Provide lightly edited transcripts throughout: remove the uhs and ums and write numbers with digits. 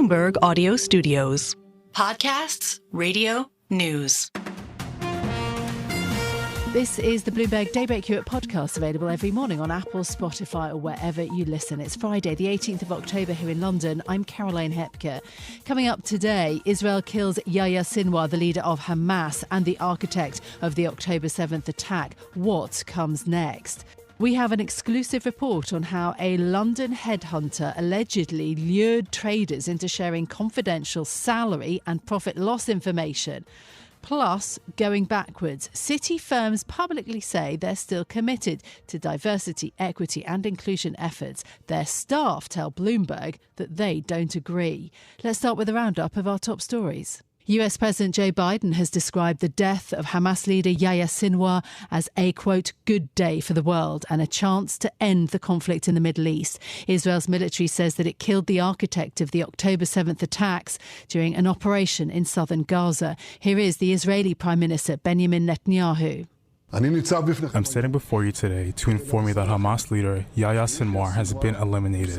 Bloomberg Audio Studios. Podcasts, radio, news. This is the Bloomberg Daybreak Europe podcast, available every morning on Apple, Spotify or wherever you listen. It's Friday, the 18th of October here in London. I'm Caroline Hepker. Coming up today, Israel kills Yahya Sinwar, the leader of Hamas and the architect of the October 7th attack. What comes next? We have an exclusive report on how a London headhunter allegedly lured traders into sharing confidential salary and profit loss information. Plus, going backwards, city firms publicly say they're still committed to diversity, equity and inclusion efforts. Their staff tell Bloomberg that they don't agree. Let's start with a roundup of our top stories. US President Joe Biden has described the death of Hamas leader Yahya Sinwar as a, quote, good day for the world and a chance to end the conflict in the Middle East. Israel's military says that it killed the architect of the October 7th attacks during an operation in southern Gaza. Here is the Israeli Prime Minister Benjamin Netanyahu. I'm standing before you today to inform you that Hamas leader Yahya Sinwar has been eliminated.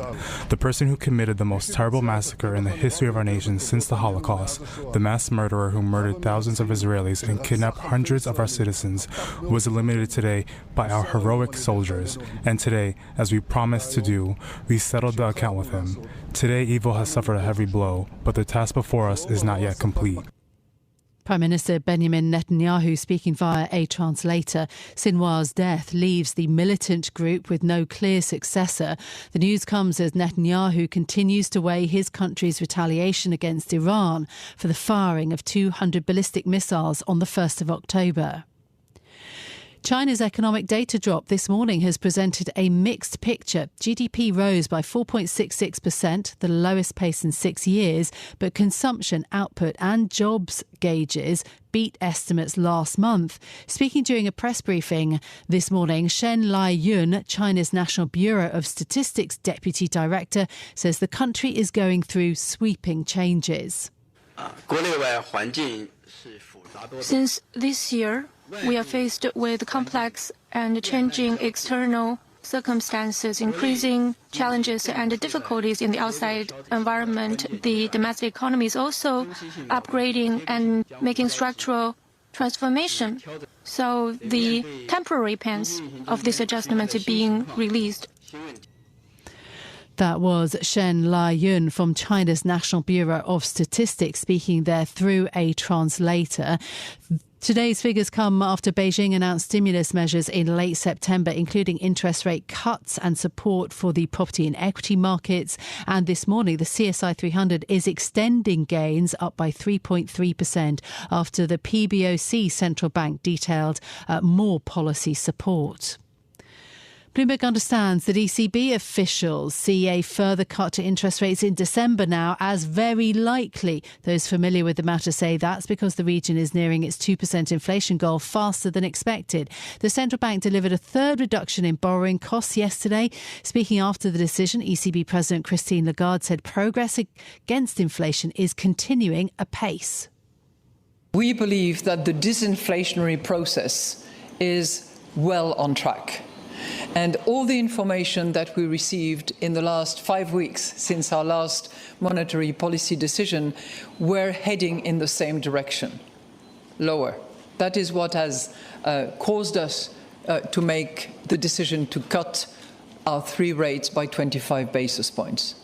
The person who committed the most terrible massacre in the history of our nation since the Holocaust, the mass murderer who murdered thousands of Israelis and kidnapped hundreds of our citizens, was eliminated today by our heroic soldiers. And today, as we promised to do, we settled the account with him. Today, evil has suffered a heavy blow, but the task before us is not yet complete. Prime Minister Benjamin Netanyahu speaking via a translator. Sinwar's death leaves the militant group with no clear successor. The news comes as Netanyahu continues to weigh his country's retaliation against Iran for the firing of 200 ballistic missiles on the 1st of October. China's economic data drop this morning has presented a mixed picture. GDP rose by 4.66%, the lowest pace in 6 years, but consumption, output and jobs gauges beat estimates last month. Speaking during a press briefing this morning, Shen Lai-yun, China's National Bureau of Statistics Deputy Director, says the country is going through sweeping changes. Since this year, we are faced with complex and changing external circumstances, increasing challenges and difficulties in the outside environment. The domestic economy is also upgrading and making structural transformation. So the temporary pains of this adjustment are being released. That was Shen Lai-yun from China's National Bureau of Statistics speaking there through a translator. Today's figures come after Beijing announced stimulus measures in late September, including interest rate cuts and support for the property and equity markets. And this morning, the CSI 300 is extending gains up by 3.3% after the PBOC central bank detailed more policy support. Bloomberg understands that ECB officials see a further cut to interest rates in December now as very likely. Those familiar with the matter say that's because the region is nearing its 2% inflation goal faster than expected. The central bank delivered a third reduction in borrowing costs yesterday. Speaking after the decision, ECB President Christine Lagarde said progress against inflation is continuing apace. We believe that the disinflationary process is well on track. And all the information that we received in the last 5 weeks since our last monetary policy decision, we're heading in the same direction, lower. That is what has caused us to make the decision to cut our 3 rates by 25 basis points.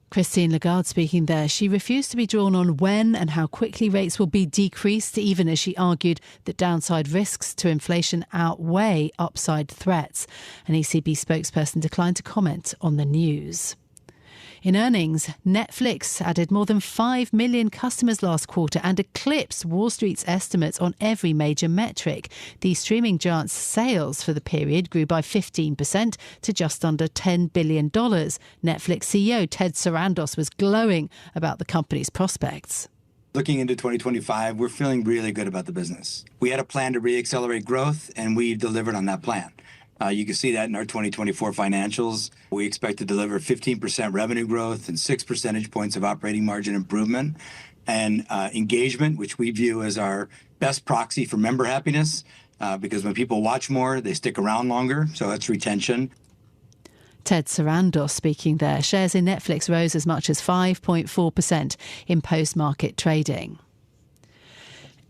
Christine Lagarde speaking there. She refused to be drawn on when and how quickly rates will be decreased, even as she argued that downside risks to inflation outweigh upside threats. An ECB spokesperson declined to comment on the news. In earnings, Netflix added more than 5 million customers last quarter and eclipsed Wall Street's estimates on every major metric. The streaming giant's sales for the period grew by 15% to just under $10 billion. Netflix CEO Ted Sarandos was glowing about the company's prospects. Looking into 2025, we're feeling really good about the business. We had a plan to re-accelerate growth, and we delivered on that plan. You can see that in our 2024 financials. We expect to deliver 15% revenue growth and 6 percentage points of operating margin improvement. And engagement, which we view as our best proxy for member happiness, because when people watch more, they stick around longer. So that's retention. Ted Sarandos speaking there. Shares in Netflix rose as much as 5.4% in post-market trading.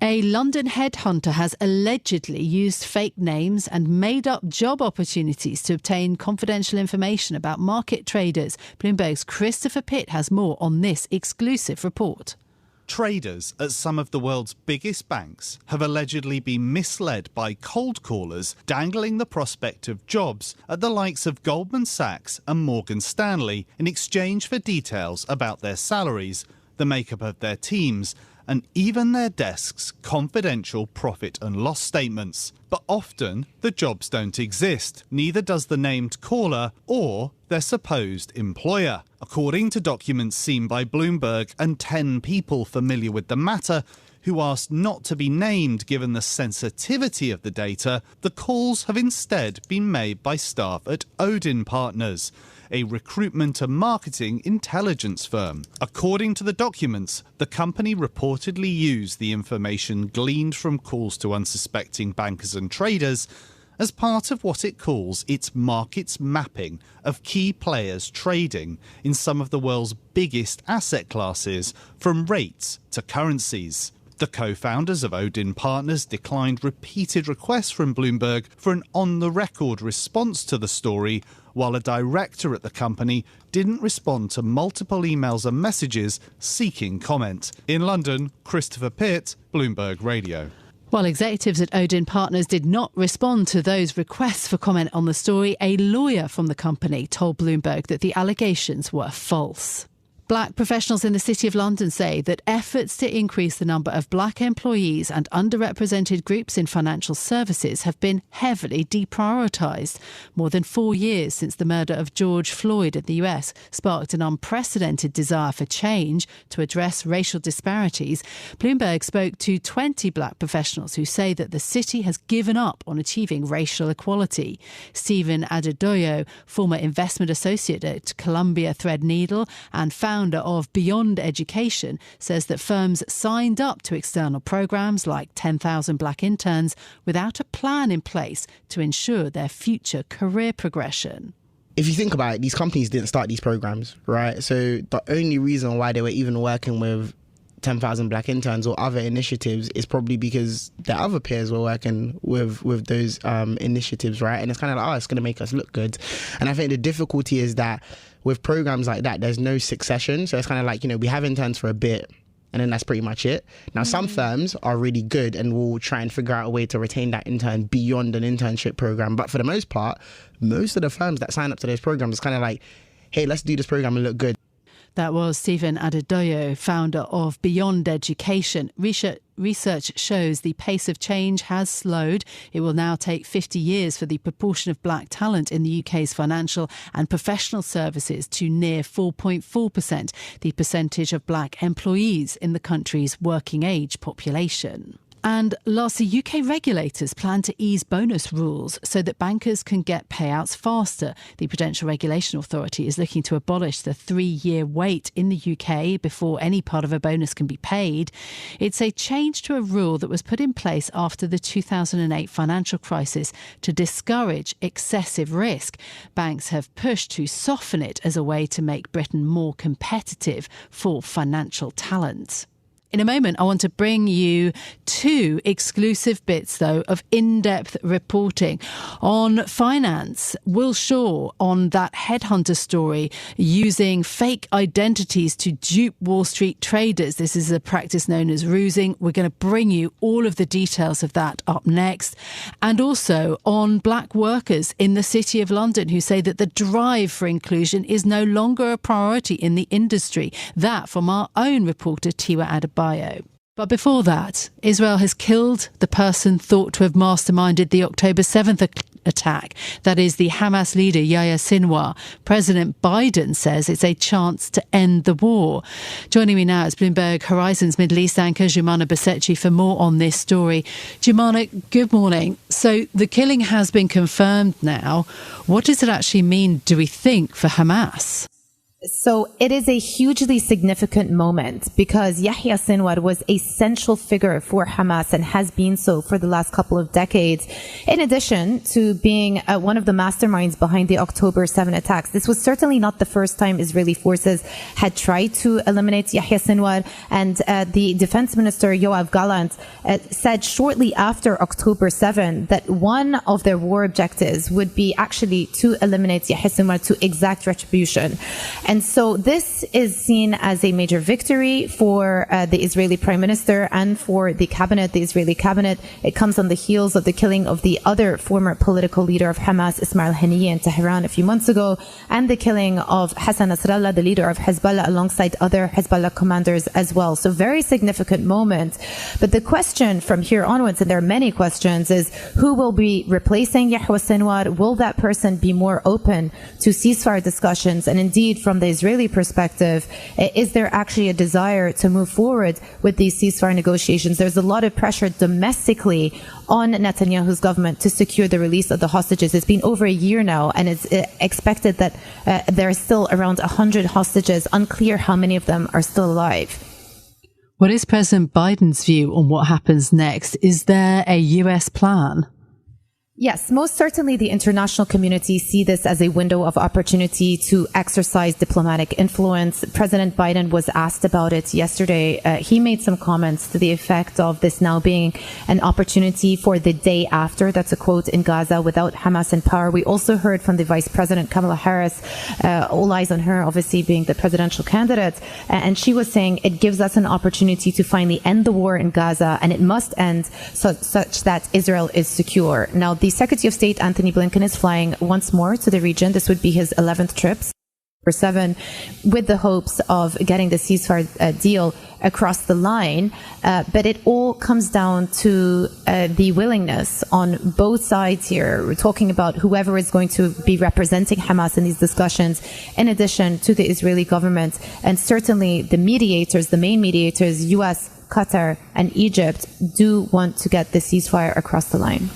A London headhunter has allegedly used fake names and made up job opportunities to obtain confidential information about market traders. Bloomberg's Christopher Pitt has more on this exclusive report. Traders at some of the world's biggest banks have allegedly been misled by cold callers dangling the prospect of jobs at the likes of Goldman Sachs and Morgan Stanley in exchange for details about their salaries, the makeup of their teams, and even their desks' confidential profit and loss statements. But often the jobs don't exist, neither does the named caller or their supposed employer. According to documents seen by Bloomberg and 10 people familiar with the matter, who asked not to be named given the sensitivity of the data, the calls have instead been made by staff at Odin Partners, a recruitment and marketing intelligence firm. According to the documents, the company reportedly used the information gleaned from calls to unsuspecting bankers and traders as part of what it calls its markets mapping of key players trading in some of the world's biggest asset classes, from rates to currencies. The co-founders of Odin Partners declined repeated requests from Bloomberg for an on-the-record response to the story, while a director at the company didn't respond to multiple emails and messages seeking comment. In London, Christopher Pitt, Bloomberg Radio. While executives at Odin Partners did not respond to those requests for comment on the story, a lawyer from the company told Bloomberg that the allegations were false. Black professionals in the City of London say that efforts to increase the number of black employees and underrepresented groups in financial services have been heavily deprioritised. More than 4 years since the murder of George Floyd in the US sparked an unprecedented desire for change to address racial disparities. Bloomberg spoke to 20 black professionals who say that the city has given up on achieving racial equality. Stephen Adedoyo, former investment associate at Columbia Threadneedle and founder of Beyond Education, says that firms signed up to external programmes like 10,000 black interns without a plan in place to ensure their future career progression. If you think about it, these companies didn't start these programs, right? So the only reason why they were even working with 10,000 black interns or other initiatives is probably because their other peers were working with those initiatives, right? And it's kind of like, oh, it's going to make us look good. And I think the difficulty is that with programs like that, there's no succession. So it's kind of like, we have interns for a bit and then that's pretty much it. Now, some firms are really good and will try and figure out a way to retain that intern beyond an internship program. But for the most part, most of the firms that sign up to those programs, it's kind of like, hey, let's do this program and look good. That was Stephen Adedoyo, founder of Beyond Education. Research shows the pace of change has slowed. It will now take 50 years for the proportion of black talent in the UK's financial and professional services to near 4.4%, the percentage of black employees in the country's working age population. And lastly, UK regulators plan to ease bonus rules so that bankers can get payouts faster. The Prudential Regulation Authority is looking to abolish the 3-year wait in the UK before any part of a bonus can be paid. It's a change to a rule that was put in place after the 2008 financial crisis to discourage excessive risk. Banks have pushed to soften it as a way to make Britain more competitive for financial talent. In a moment, I want to bring you 2 exclusive bits, though, of in-depth reporting on finance. Will Shaw on that Headhunter story using fake identities to dupe Wall Street traders. This is a practice known as rusing. We're going to bring you all of the details of that up next. And also on black workers in the City of London who say that the drive for inclusion is no longer a priority in the industry. That from our own reporter, Tiwa Adebayo. But before that, Israel has killed the person thought to have masterminded the October 7th attack. That is the Hamas leader, Yahya Sinwar. President Biden says it's a chance to end the war. Joining me now is Bloomberg Horizon's Middle East anchor, Jumana Basechi, for more on this story. Jumana, good morning. So the killing has been confirmed now. What does it actually mean, do we think, for Hamas? So it is a hugely significant moment because Yahya Sinwar was a central figure for Hamas and has been so for the last couple of decades. In addition to being one of the masterminds behind the October 7 attacks, this was certainly not the first time Israeli forces had tried to eliminate Yahya Sinwar. And the defense minister, Yoav Gallant, said shortly after October 7 that one of their war objectives would be actually to eliminate Yahya Sinwar, to exact retribution. And so this is seen as a major victory for the Israeli Prime Minister and for the cabinet, the Israeli cabinet. It comes on the heels of the killing of the other former political leader of Hamas, Ismail Haniyeh, in Tehran a few months ago, and the killing of Hassan Nasrallah, the leader of Hezbollah, alongside other Hezbollah commanders as well. So very significant moment. But the question from here onwards, and there are many questions, is who will be replacing Yahya Sinwar? Will that person be more open to ceasefire discussions? And indeed, from the Israeli perspective, is there actually a desire to move forward with these ceasefire negotiations? There's a lot of pressure domestically on Netanyahu's government to secure the release of the hostages. It's been over a year now, and it's expected that there are still around 100 hostages. Unclear how many of them are still alive. What is President Biden's view on what happens next? Is there a US plan? Yes, most certainly the international community see this as a window of opportunity to exercise diplomatic influence. President Biden was asked about it yesterday. He made some comments to the effect of this now being an opportunity for the day after. That's a quote, in Gaza without Hamas in power. We also heard from the Vice President Kamala Harris, all eyes on her, obviously being the presidential candidate. And she was saying it gives us an opportunity to finally end the war in Gaza, and it must end such that Israel is secure. Now, the Secretary of State Anthony Blinken is flying once more to the region. This would be his 11th trip, or 7, with the hopes of getting the ceasefire deal across the line. But it all comes down to the willingness on both sides here. We're talking about whoever is going to be representing Hamas in these discussions, in addition to the Israeli government, and certainly the mediators, the main mediators, US, Qatar, and Egypt, do want to get the ceasefire across the line.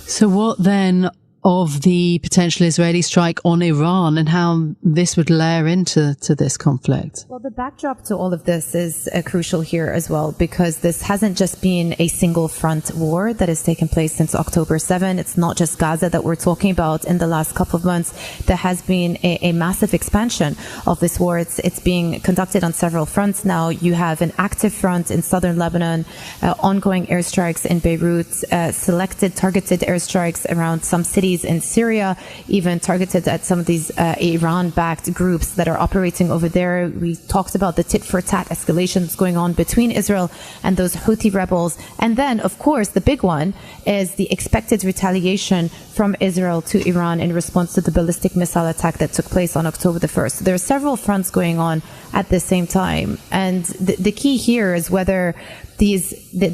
So what then of the potential Israeli strike on Iran and how this would layer into this conflict? Well, the backdrop to all of this is crucial here as well, because this hasn't just been a single front war that has taken place since October 7. It's not just Gaza that we're talking about. In the last couple of months, there has been a massive expansion of this war. It's being conducted on several fronts now. You have an active front in southern Lebanon, ongoing airstrikes in Beirut, selected targeted airstrikes around some cities in Syria, even targeted at some of these Iran-backed groups that are operating over there. We talked about the tit-for-tat escalations going on between Israel and those Houthi rebels. And then, of course, the big one is the expected retaliation from Israel to Iran in response to the ballistic missile attack that took place on October the 1st. So there are several fronts going on at the same time. And the key here is whether the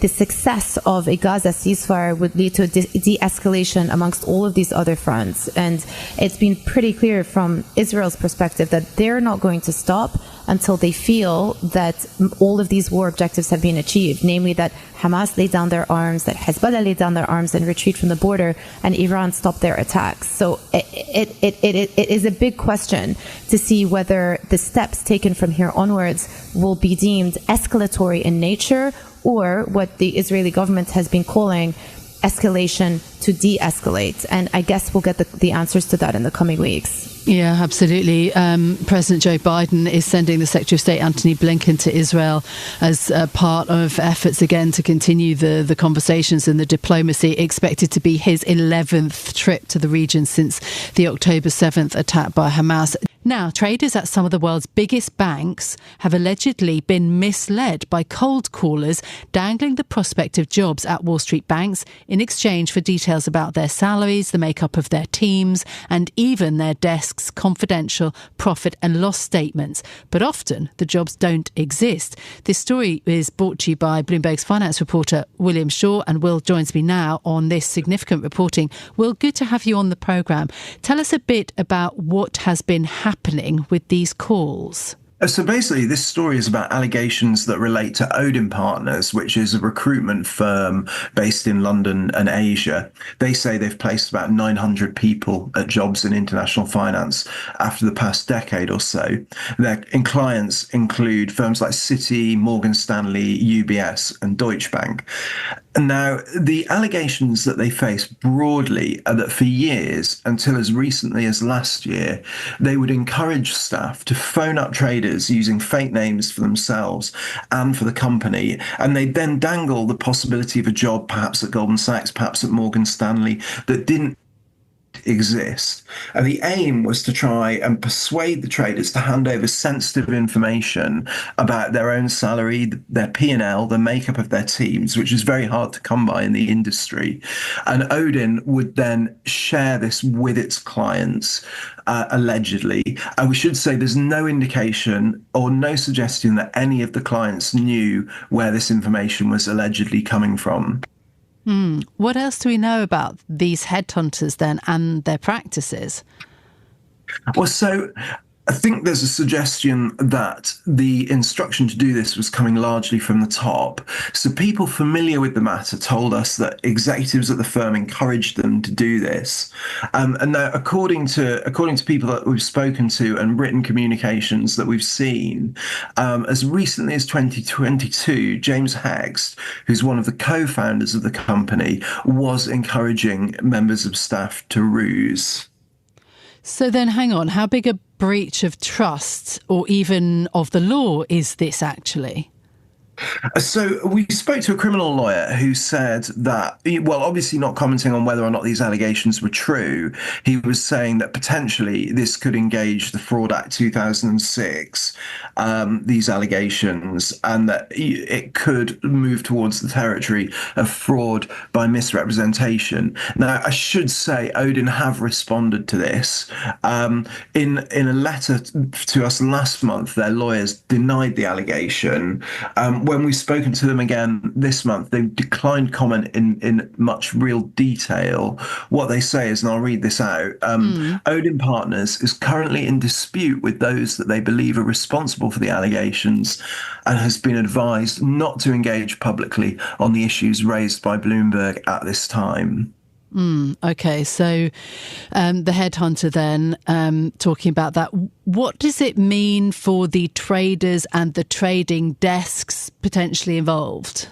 success of a Gaza ceasefire would lead to a de-escalation amongst all of these other fronts. And it's been pretty clear from Israel's perspective that they're not going to stop until they feel that all of these war objectives have been achieved, namely that Hamas laid down their arms, that Hezbollah laid down their arms and retreat from the border, and Iran stopped their attacks. So it is a big question to see whether the steps taken from here onwards will be deemed escalatory in nature, or what the Israeli government has been calling escalation to de-escalate. And I guess we'll get the answers to that in the coming weeks. Yeah, absolutely. President Joe Biden is sending the Secretary of State Anthony Blinken to Israel as part of efforts again to continue the conversations and the diplomacy. Expected to be his 11th trip to the region since the October 7th attack by Hamas. Now, traders at some of the world's biggest banks have allegedly been misled by cold callers dangling the prospect of jobs at Wall Street banks in exchange for details about their salaries, the makeup of their teams, and even their desks' confidential profit and loss statements. But often the jobs don't exist. This story is brought to you by Bloomberg's finance reporter William Shaw, and Will joins me now on this significant reporting. Will, good to have you on the programme. Tell us a bit about what has been happening with these calls. So basically, this story is about allegations that relate to Odin Partners, which is a recruitment firm based in London and Asia. They say they've placed about 900 people at jobs in international finance after the past decade or so. Their clients include firms like Citi, Morgan Stanley, UBS, and Deutsche Bank. Now, the allegations that they face broadly are that for years, until as recently as last year, they would encourage staff to phone up traders using fake names for themselves and for the company, and they'd then dangle the possibility of a job perhaps at Goldman Sachs, perhaps at Morgan Stanley, that didn't exist. And the aim was to try and persuade the traders to hand over sensitive information about their own salary, their P&L, the makeup of their teams, which is very hard to come by in the industry. And Odin would then share this with its clients, allegedly. And we should say there's no indication or no suggestion that any of the clients knew where this information was allegedly coming from. What else do we know about these headhunters then and their practices? Well, so I think there's a suggestion that the instruction to do this was coming largely from the top. So people familiar with the matter told us that executives at the firm encouraged them to do this. And now, according to people that we've spoken to and written communications that we've seen, as recently as 2022, James Hext, who's one of the co-founders of the company, was encouraging members of staff to ruse. So then hang on, how big a breach of trust or even of the law is this actually? So we spoke to a criminal lawyer who said that, well, obviously not commenting on whether or not these allegations were true. He was saying that potentially this could engage the Fraud Act 2006, these allegations, and that it could move towards the territory of fraud by misrepresentation. Now, I should say Odin have responded to this. In a letter to us last month, their lawyers denied the allegation. When we've spoken to them again this month, they've declined comment in much real detail. What they say is, and I'll read this out, Odin Partners is currently in dispute with those that they believe are responsible for the allegations and has been advised not to engage publicly on the issues raised by Bloomberg at this time. Okay, so the headhunter then, talking about that, what does it mean for the traders and the trading desks potentially involved?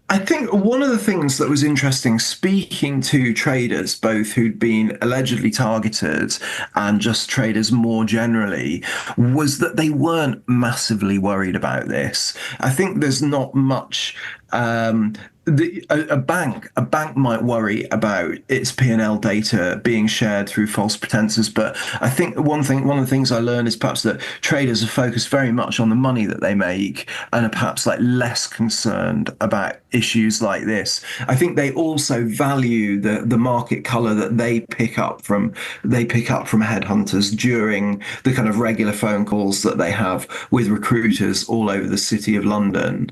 I think one of the things that was interesting, speaking to traders, both who'd been allegedly targeted and just traders more generally, was that they weren't massively worried about this. I think there's not much. A bank might worry about its P&L data being shared through false pretenses, but I think one of the things I learned is perhaps that traders are focused very much on the money that they make and are perhaps like less concerned about issues like this. I think they also value the market color that they pick up from headhunters during the kind of regular phone calls that they have with recruiters all over the city of London.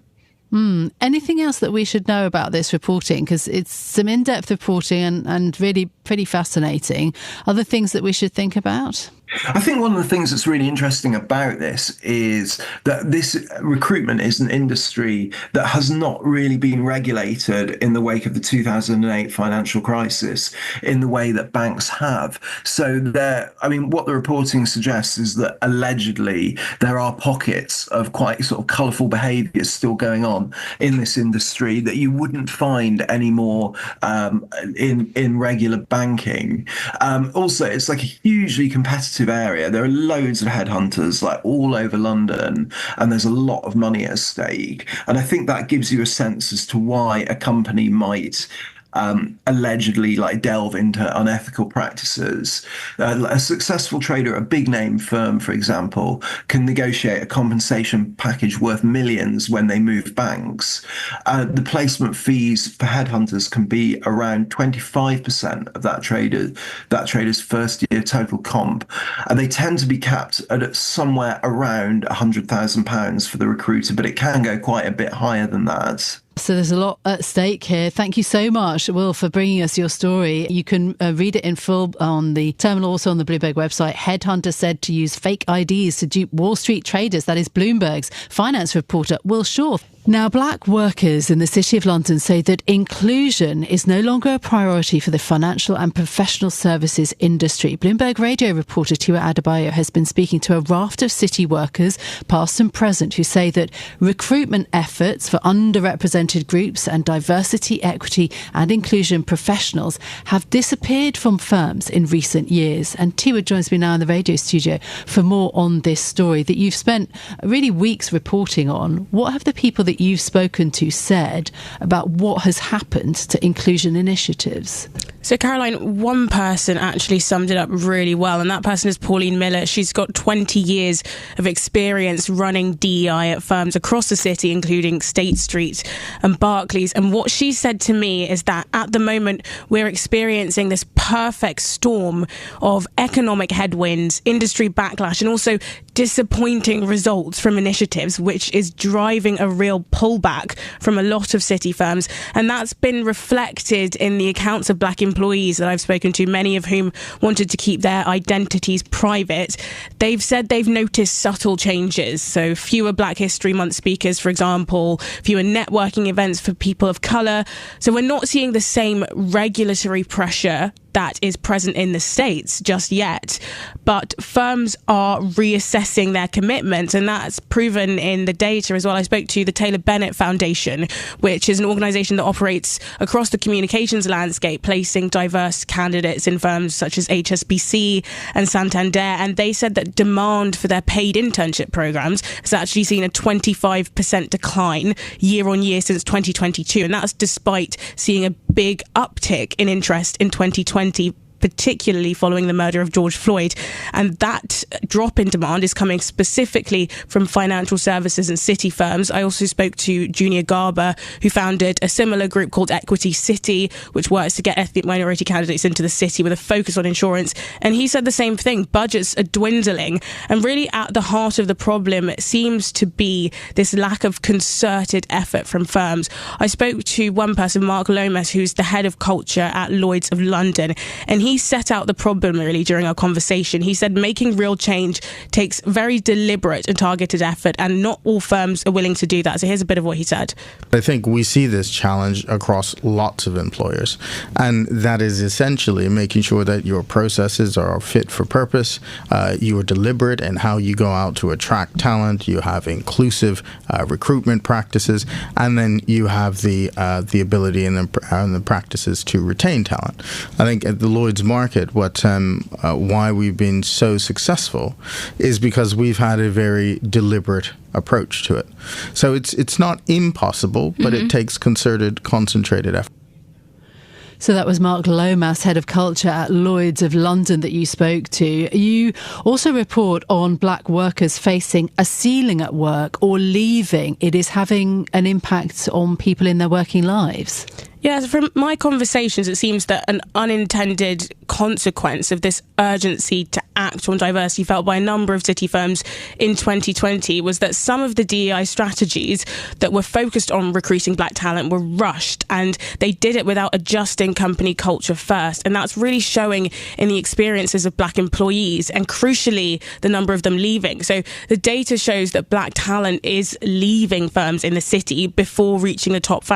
Anything else that we should know about this reporting? Because it's some in-depth reporting and really pretty fascinating. Other things that we should think about? I think one of the things that's really interesting about this is that this recruitment is an industry that has not really been regulated in the wake of the 2008 financial crisis in the way that banks have. So what the reporting suggests is that allegedly there are pockets of quite sort of colourful behaviours still going on in this industry that you wouldn't find anymore in regular banking. Also, it's like a hugely competitive area. There are loads of headhunters like all over London, and there's a lot of money at stake. And I think that gives you a sense as to why a company might allegedly delve into unethical practices. A successful trader at a big name firm, for example, can negotiate a compensation package worth millions when they move banks. The placement fees for headhunters can be around 25% of that trader's first year total comp, and they tend to be capped at somewhere around £100,000 for the recruiter, but it can go quite a bit higher than that. So there's a lot at stake here. Thank you so much, Will, for bringing us your story. You can read it in full on the terminal, also on the Bloomberg website. Headhunter said to use fake IDs to dupe Wall Street traders. That is Bloomberg's finance reporter, Will Shaw. Now, black workers in the City of London say that inclusion is no longer a priority for the financial and professional services industry. Bloomberg radio reporter Tiwa Adebayo has been speaking to a raft of city workers, past and present, who say that recruitment efforts for underrepresented groups and diversity, equity and inclusion professionals have disappeared from firms in recent years. And Tiwa joins me now in the radio studio for more on this story that you've spent really weeks reporting on. What have the people that you've spoken to said about what has happened to inclusion initiatives? So, Caroline, one person actually summed it up really well, and that person is Pauline Miller. She's got 20 years of experience running DEI at firms across the city, including State Street and Barclays. And what she said to me is that at the moment, we're experiencing this perfect storm of economic headwinds, industry backlash, and also disappointing results from initiatives, which is driving a real pullback from a lot of city firms. And that's been reflected in the accounts of black employees that I've spoken to, many of whom wanted to keep their identities private. They've said they've noticed subtle changes. So fewer Black History Month speakers, for example, fewer networking events for people of colour. So we're not seeing the same regulatory pressure that is present in the States just yet. But firms are reassessing their commitments, and that's proven in the data as well. I spoke to the Taylor Bennett Foundation, which is an organisation that operates across the communications landscape, placing diverse candidates in firms such as HSBC and Santander, and they said that demand for their paid internship programmes has actually seen a 25% decline year on year since 2022, and that's despite seeing a big uptick in interest in 2020, particularly following the murder of George Floyd. And that drop in demand is coming specifically from financial services and city firms. I also spoke to Junior Garber, who founded a similar group called Equity City, which works to get ethnic minority candidates into the city with a focus on insurance. And he said the same thing. Budgets are dwindling. And really at the heart of the problem seems to be this lack of concerted effort from firms. I spoke to one person, Mark Lomas, who's the head of culture at Lloyd's of London, and he set out the problem really during our conversation. He said making real change takes very deliberate and targeted effort, and not all firms are willing to do that. So here's a bit of what he said. I think we see this challenge across lots of employers, and that is essentially making sure that your processes are fit for purpose, you are deliberate in how you go out to attract talent, you have inclusive recruitment practices, and then you have the ability and the practices to retain talent. I think at the Lloyd's market, why we've been so successful is because we've had a very deliberate approach to it. So it's not impossible, but it takes concerted, concentrated effort. So that was Mark Lomas, head of culture at Lloyd's of London, that you spoke to. You also report on black workers facing a ceiling at work or leaving. It is having an impact on people in their working lives. Yeah, from my conversations, it seems that an unintended consequence of this urgency to act on diversity felt by a number of city firms in 2020 was that some of the DEI strategies that were focused on recruiting black talent were rushed, and they did it without adjusting company culture first. And that's really showing in the experiences of black employees, and crucially, the number of them leaving. So the data shows that black talent is leaving firms in the city before reaching the top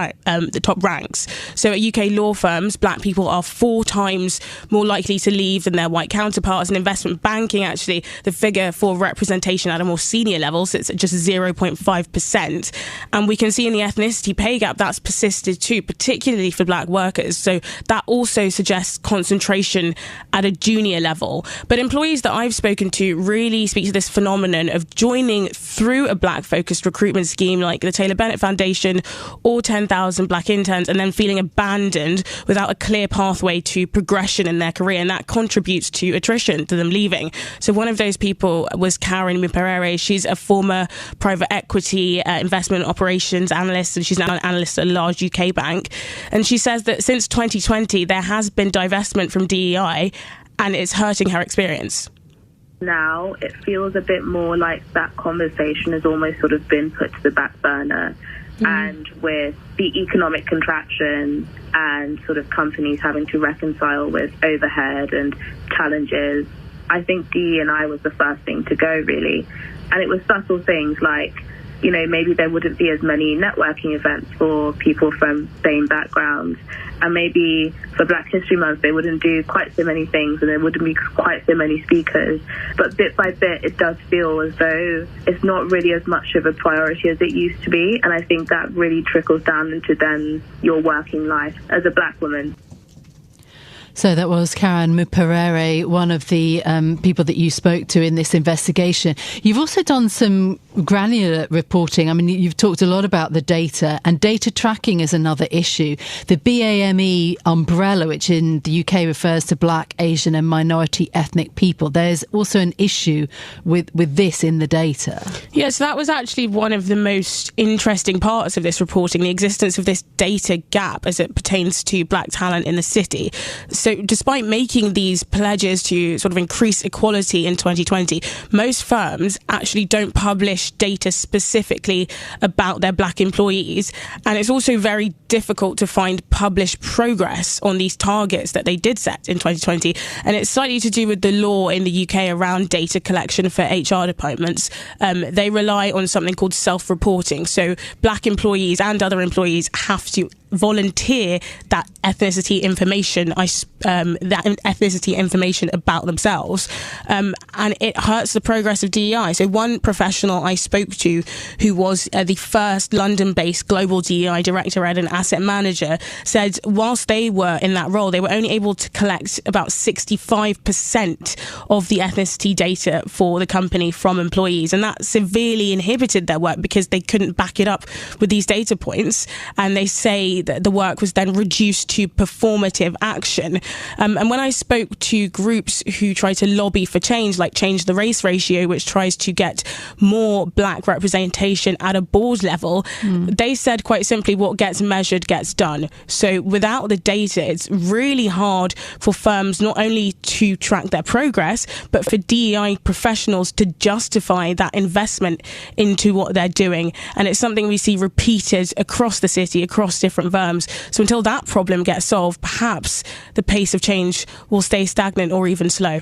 ranks. So at UK law firms, black people are 4 times more likely to leave than their white counterparts. In investment banking, actually, the figure for representation at a more senior level sits at just 0.5%. And we can see in the ethnicity pay gap that's persisted too, particularly for black workers. So that also suggests concentration at a junior level. But employees that I've spoken to really speak to this phenomenon of joining through a black-focused recruitment scheme like the Taylor Bennett Foundation or 10,000 black interns, and then feeling abandoned without a clear pathway to progression in their career, and that contributes to attrition, to them leaving. So one of those people was Karen Miperere. She's a former private equity investment operations analyst, and she's now an analyst at a large UK bank. And she says that since 2020, there has been divestment from DEI, and it's hurting her experience. Now it feels a bit more like that conversation has almost sort of been put to the back burner. and with the economic contraction and sort of companies having to reconcile with overhead and challenges, I think DE&I was the first thing to go, really. And it was subtle things like, you know, maybe there wouldn't be as many networking events for people from same backgrounds. And maybe for Black History Month, they wouldn't do quite so many things and there wouldn't be quite so many speakers. But bit by bit, it does feel as though it's not really as much of a priority as it used to be. And I think that really trickles down into then your working life as a Black woman. So that was Karen Muperere, one of the people that you spoke to in this investigation. You've also done some granular reporting. I mean, you've talked a lot about the data, and data tracking is another issue. The BAME umbrella, which in the UK refers to Black, Asian and minority ethnic people, there's also an issue with this in the data. Yes, that was actually one of the most interesting parts of this reporting, the existence of this data gap as it pertains to Black talent in the city. So despite making these pledges to sort of increase equality in 2020, most firms actually don't publish data specifically about their Black employees. And it's also very difficult to find published progress on these targets that they did set in 2020. And it's slightly to do with the law in the UK around data collection for HR departments. They rely on something called self-reporting. So Black employees and other employees have to volunteer that ethnicity information, about themselves, and it hurts the progress of DEI. So one professional I spoke to, who was the first London-based global DEI director at an asset manager, said whilst they were in that role, they were only able to collect about 65% of the ethnicity data for the company from employees, and that severely inhibited their work because they couldn't back it up with these data points. And they say that the work was then reduced to performative action. And when I spoke to groups who try to lobby for change, like Change the Race Ratio, which tries to get more Black representation at a board level, they said quite simply, what gets measured gets done. So without the data, it's really hard for firms not only to track their progress, but for DEI professionals to justify that investment into what they're doing. And it's something we see repeated across the city, across different firms. So until that problem gets solved, perhaps the pace of change will stay stagnant or even slow.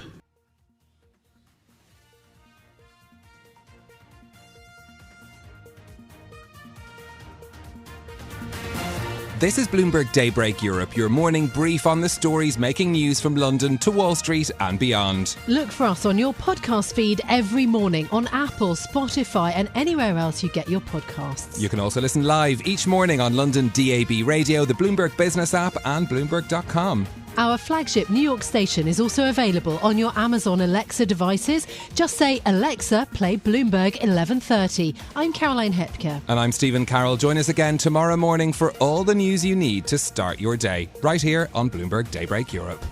This is Bloomberg Daybreak Europe, your morning brief on the stories making news from London to Wall Street and beyond. Look for us on your podcast feed every morning on Apple, Spotify and anywhere else you get your podcasts. You can also listen live each morning on London DAB Radio, the Bloomberg Business app and Bloomberg.com. Our flagship New York station is also available on your Amazon Alexa devices. Just say, Alexa, play Bloomberg 1130. I'm Caroline Hepker. And I'm Stephen Carroll. Join us again tomorrow morning for all the news you need to start your day, right here on Bloomberg Daybreak Europe.